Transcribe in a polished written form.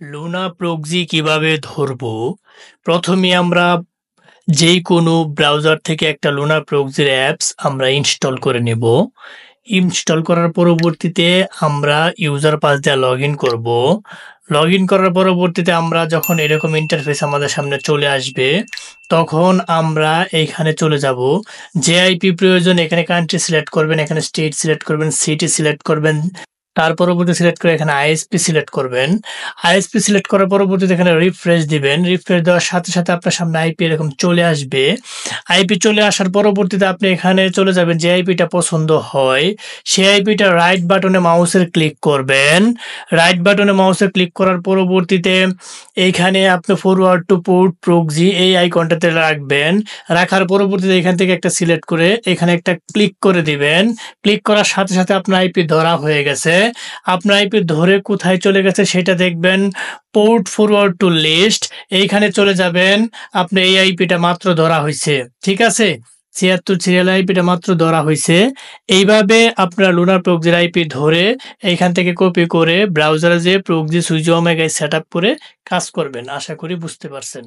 Luna proxy কিভাবে ধরবো? প্রথমে আমরা যেই কোনো ব্রাউজার থেকে একটা লুনা প্রক্সির অ্যাপস আমরা ইনস্টল করে নেব। ইনস্টল করার পরবর্তীতে আমরা ইউজার পাস দিয়ে লগইন করব। লগইন করার পরবর্তীতে আমরা যখন এরকম ইন্টারফেস আমাদের সামনে চলে আসবে, তখন আমরা এইখানে চলে যাব। যে আইপি প্রয়োজন এখানে কান্ট্রি সিলেক্ট করবেন, এখানে স্টেট সিলেক্ট করবেন, সিটি সিলেক্ট করবেন। তার পরবর্তী সিলেক্ট করে এখানে আইএসপি সিলেক্ট করবেন। আইএসপি সিলেক্ট করার পরবর্তীতে এখানে রিফ্রেশ দিবেন। রিফ্রেশ দেওয়ার সাথে সাথে আপনার সামনে আইপি এরকম চলে আসবে। আইপি চলে আসার পরবর্তীতে আপনি এখানে চলে যাবেন, যে আইপিটা পছন্দ হয় সেই আইপিটা রাইট বাটনে মাউসের ক্লিক করবেন। রাইট বাটনে মাউসের ক্লিক করার পরবর্তীতে এইখানে আপনি ফরওয়ার্ড টু পোর্ট প্রক্সি এই আইকনটাতে রাখবেন। রাখার পরবর্তীতে এখান থেকে একটা সিলেক্ট করে এখানে একটা ক্লিক করে দিবেন। ক্লিক করার সাথে সাথে আপনার আইপি ধরা হয়ে গেছে। আপনার আইপি ধরে কোথায় চলে গেছে সেটা দেখবেন, পোর্ট ফরওয়ার্ড টু লিস্ট এইখানে চলে যাবেন। আপনি এই আইপিটা মাত্র ধরা হয়েছে, ঠিক আছে, ৭৬ সিরিয়াল আইপিটা মাত্র ধরা হয়েছে। এইভাবে আপনার লুনা প্রক্সির আইপি ধরে এইখান থেকে কপি করে ব্রাউজারে যে প্রক্সি সুইচ ওমেগায় সেট আপ করে কাজ করবেন। আশা করি বুঝতে পারছেন।